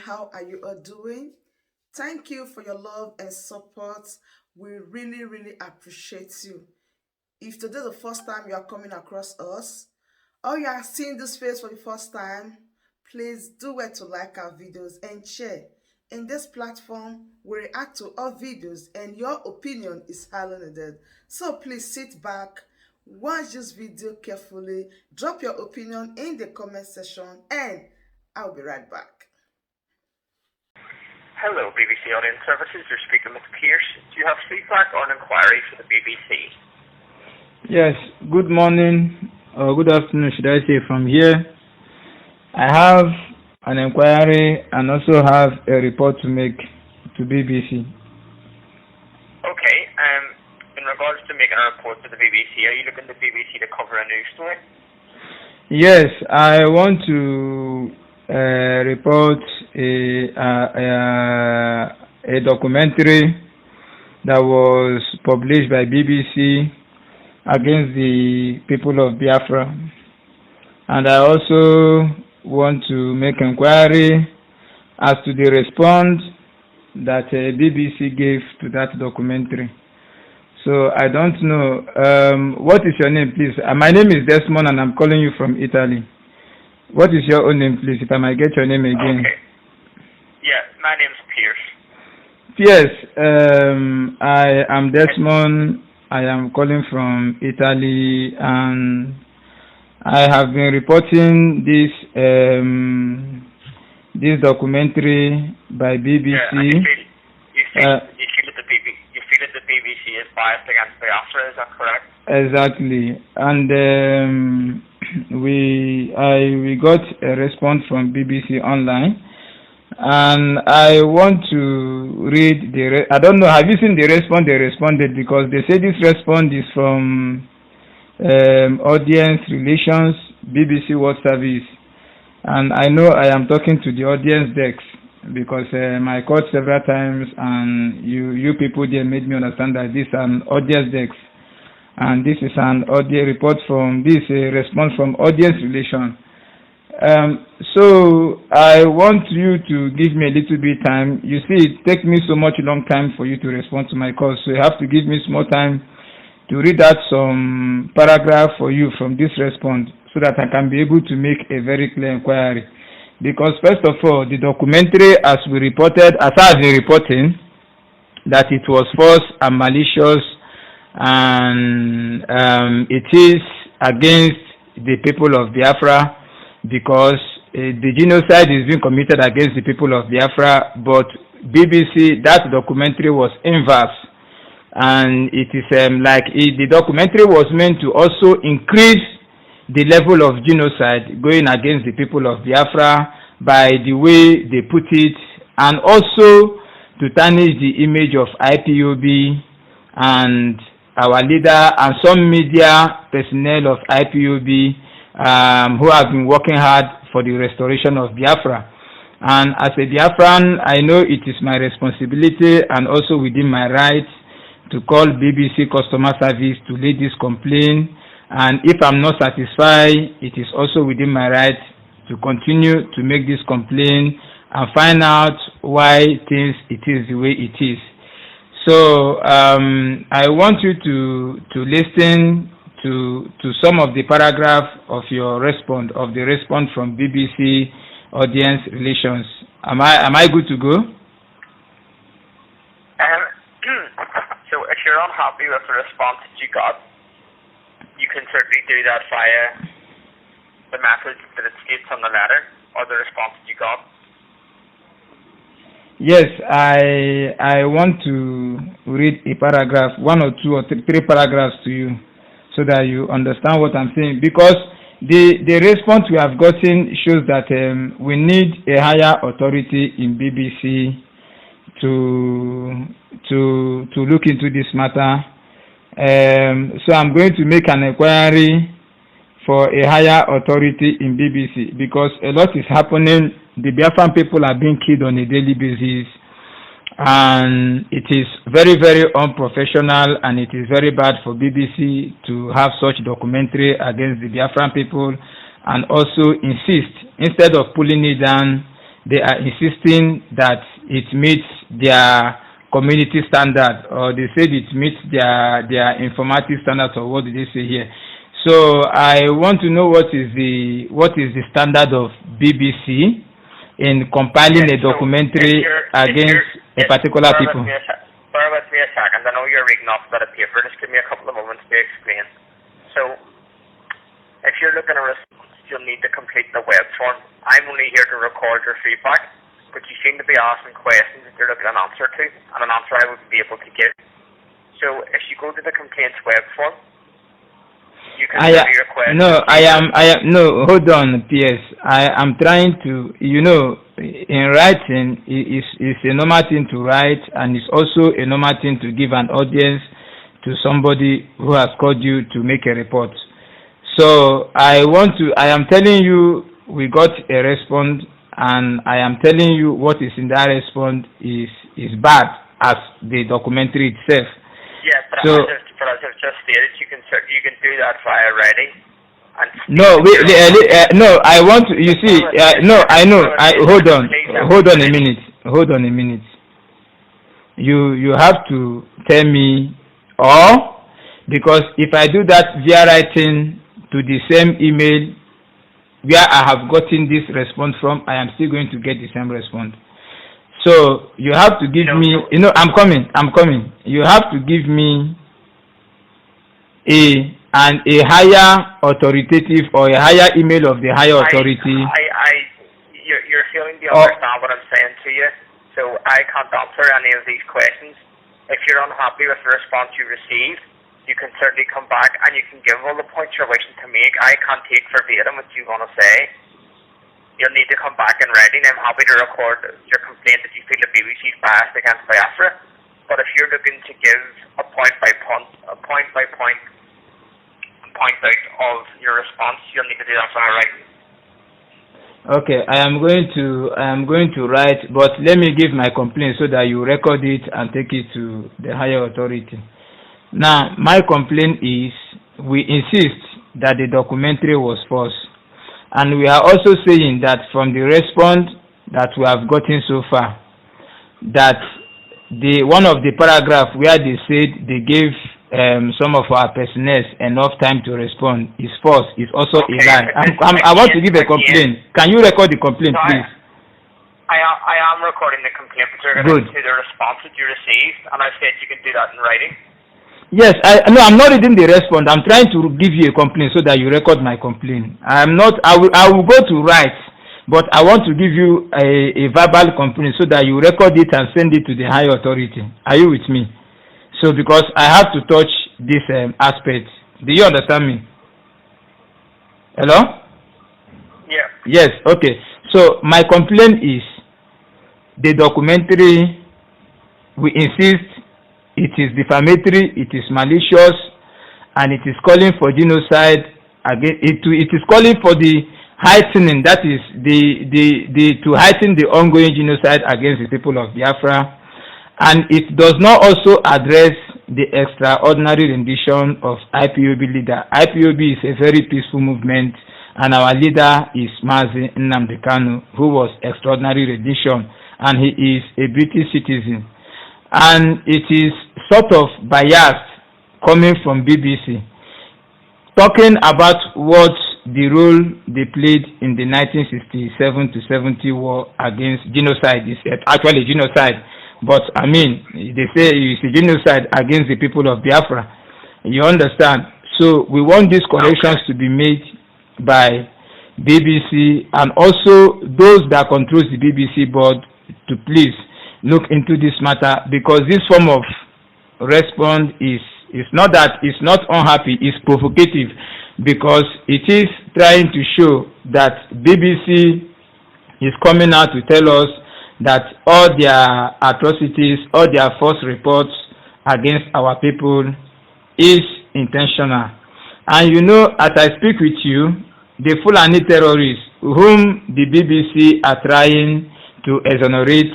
How are you all doing? Thank you for your love and support. We really, really appreciate you. If today is the first time you are coming across us, or you are seeing this face for the first time, please do it to like our videos and share. In this platform, we react to all videos and your opinion is highly needed. So please sit back, watch this video carefully, drop your opinion in the comment section, and I'll be right back. Hello, BBC Audience Services. You're speaking with Pierce. Do you have feedback or an inquiry for the BBC? Yes, good morning or good afternoon, should I say, from here. I have an inquiry and also have a report to make to BBC. Okay, in regards to making a report to the BBC, are you looking to BBC to cover a news story? Yes, I want to report a documentary that was published by BBC against the people of Biafra, and I also want to make inquiry as to the response that BBC gave to that documentary. So I don't know, what is your name, please? My name is Desmond and I'm calling you from Italy. What is your own name, please, if I might get your name again? Okay. Yeah, my name's Pierce. Yes, I am Desmond. I am calling from Italy, and I have been reporting this documentary by BBC. Yeah, you feel that the BBC is biased against Biafra, is that correct? Exactly, and we got a response from BBC Online, and I want to read I don't know, have you seen the response they responded? Because they say this response is from Audience Relations, BBC World Service, and I know I am talking to the audience desk because I called several times, and you people there made me understand that this is an audience desk, and this is an audio report from this response from Audience Relations. So I want you to give me a little bit time. You see, it takes me so much long time for you to respond to my calls, so you have to give me small time to read out some paragraph for you from this response so that I can be able to make a very clear inquiry. Because first of all, the documentary, as we reported, as I have been reporting, that it was false and malicious, and it is against the people of Biafra, because the genocide is being committed against the people of Biafra. But BBC, that documentary was inverse, and it is the documentary was meant to also increase the level of genocide going against the people of Biafra by the way they put it, and also to tarnish the image of IPOB and our leader and some media personnel of IPOB who have been working hard for the restoration of Biafra. And as a Biafran, I know it is my responsibility and also within my right to call BBC customer service to lay this complaint, and if I'm not satisfied, it is also within my right to continue to make this complaint and find out why it is the way it is. So I want you to listen to some of the paragraph of your response, of the response from BBC Audience Relations. Am I good to go? So if you're unhappy with the response that you got, you can certainly do that via the message that it states on the letter or the response that you got. Yes, I want to read a paragraph, one or two or three paragraphs to you, so that you understand what I'm saying. Because the response we have gotten shows that we need a higher authority in BBC to look into this matter. So I'm going to make an inquiry for a higher authority in BBC, because a lot is happening. The Biafran people are being killed on a daily basis, and it is very, very unprofessional, and it is very bad for BBC to have such documentary against the Biafran people, and also insist, instead of pulling it down, they are insisting that it meets their community standard, or they said it meets their informative standards, or what did they say here? So I want to know what is the standard of BBC in compiling a documentary against a particular people. Bear with me a second. I know you're reading off a bit of paper. Just give me a couple of moments to explain. So, if you're looking at a response, you'll need to complete the web form. I'm only here to record your feedback, but you seem to be asking questions that you're looking at an answer to, and an answer I would be able to give. So, if you go to the complaints web form, you can do your question. No, hold on, PS. I am trying to, in writing, it's a normal thing to write, and it's also a normal thing to give an audience to somebody who has called you to make a report. So I am telling you, we got a response, and I am telling you what is in that response is bad as the documentary itself. Yes, but as I've just stated, you can do that via writing. I want to. You see, no, I know. Hold on a minute. You have to tell me, or because if I do that via writing to the same email where I have gotten this response from, I am still going to get the same response. So you have to give me. I'm coming. You have to give me a higher authoritative or a higher email of the higher authority. You're failing to understand what I'm saying to you. So I can't answer any of these questions. If you're unhappy with the response you received, you can certainly come back and you can give all the points you're wishing to make. I can't take verbatim what you want to say. You'll need to come back in writing. I'm happy to record your complaint that you feel the BBC's biased against Biafre. But if you're looking to give a point by point out of your response, you'll need to do that via writing. Okay, I am going to write, but let me give my complaint so that you record it and take it to the higher authority. Now, my complaint is we insist that the documentary was false. And we are also saying that from the response that we have gotten so far, that one of the paragraph where they said they gave some of our personnel enough time to respond is false. It's also a lie. I want to give a complaint. Can you record the complaint, please? I am recording the complaint, but you're going to the response that you received, and I said you can do that in writing. Yes, I'm not reading the response. I'm trying to give you a complaint so that you record my complaint. I will go to write, but I want to give you a verbal complaint so that you record it and send it to the higher authority. Are you with me? So because I have to touch this aspect. Do you understand me? Hello? Yeah. Yes, okay. So my complaint is the documentary, we insist, it is defamatory, it is malicious, and it is calling for genocide. Again, it is calling for the heightening, that is to heighten the ongoing genocide against the people of Biafra, and it does not also address the extraordinary rendition of IPOB leader. IPOB is a very peaceful movement, and our leader is Mazi Nnamdi Kanu, who was extraordinary rendition, and he is a British citizen. And it is sort of biased coming from BBC, talking about what the role they played in the 1967 to 70 war against genocide. Is actually genocide, but I mean, they say it's a genocide against the people of Biafra. You understand? So we want these corrections to be made by BBC, and also those that control the BBC board to please look into this matter, because this form of response is not that it's not unhappy, it's provocative, because it is trying to show that BBC is coming out to tell us that all their atrocities, all their false reports against our people is intentional. And as I speak with you, the Fulani terrorists whom the BBC are trying to exonerate,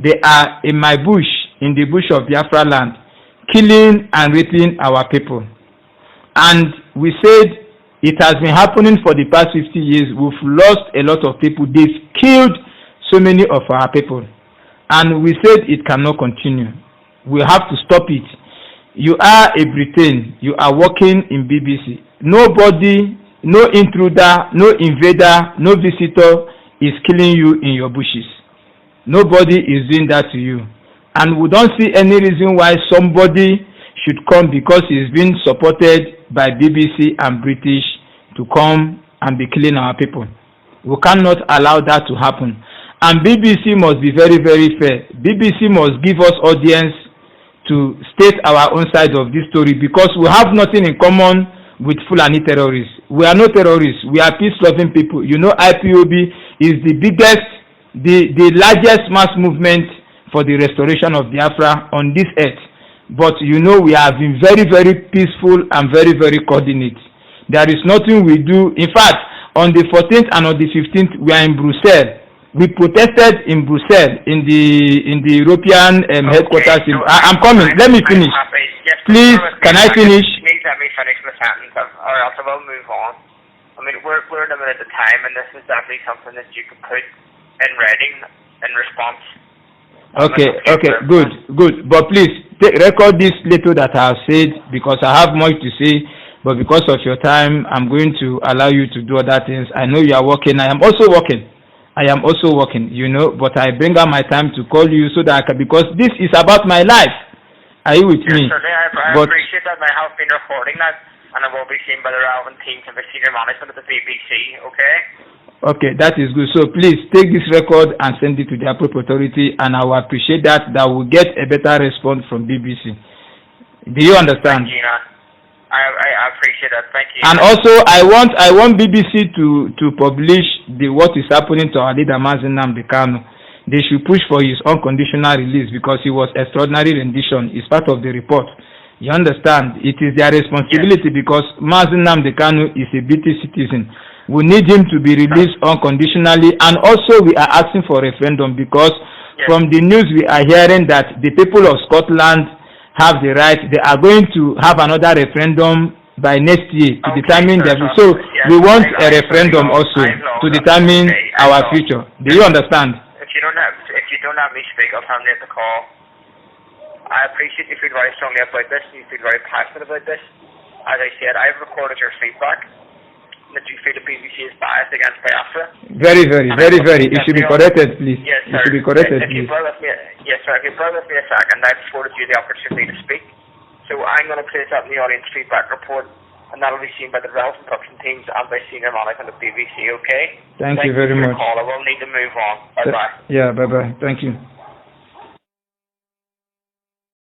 they are in my bush, in the bush of Biafra land, killing and raping our people. And we said it has been happening for the past 50 years. We've lost a lot of people. They've killed so many of our people. And we said it cannot continue. We have to stop it. You are a Britain. You are working in BBC. Nobody, no intruder, no invader, no visitor is killing you in your bushes. Nobody is doing that to you. And we don't see any reason why somebody should come because he's been supported by BBC and British to come and be killing our people. We cannot allow that to happen. And BBC must be very, very fair. BBC must give us audience to state our own side of this story because we have nothing in common with Fulani terrorists. We are not terrorists. We are peace-loving people. You know, Ipob is the biggest, the largest mass movement for the restoration of Biafre on this earth. But you know, we have been very, very peaceful and very, very coordinate. There is nothing we do. In fact, on the 14th and on the 15th, we are in Brussels. We protested in Brussels in the European headquarters. I'm coming. Let me finish. Please, can I finish? Please let me finish my sentence, or else I will move on. I mean, we're limited to time, and this is definitely something that you can put in writing in response. Okay, good. But please, record this little that I have said because I have much to say. But because of your time, I'm going to allow you to do other things. I know you are working. I am also working, you know, but I bring out my time to call you so that I can, because this is about my life. Are you with me? Certainly, I appreciate that. I have been recording that, and I will be seen by the relevant teams and the senior management of the BBC, okay? Okay, that is good. So please take this record and send it to the appropriate authority, and I will appreciate that we'll get a better response from BBC. Do you understand? Thank you, I appreciate that. Thank you. And also, I want BBC to publish what is happening to our leader Mazi Nnamdi Kanu. They should push for his unconditional release because he was extraordinary rendition. It's part of the report. You understand? It is their responsibility because Mazi Nnamdi Kanu is a British citizen. We need him to be released unconditionally, and also we are asking for a referendum because from the news we are hearing that the people of Scotland have the right. They are going to have another referendum by next year to determine the. So we want a referendum also to determine our future. Do you understand? If you don't have me speak, I'll terminate the call. I appreciate you feel very strongly about this. You feel very passionate about this. As I said, I've recorded your feedback that you feel the BBC is biased against Biafra. Very. It should be corrected, please. Yes, sir. It should be corrected, please. Yes, sir. If you bear with me a second, I've afforded you the opportunity to speak. So I'm going to place that in the audience feedback report, and that will be seen by the relevant production teams and by senior management of BBC, okay? Thank you very much. Call. I will need to move on. Bye-bye. Yeah, bye-bye. Thank you.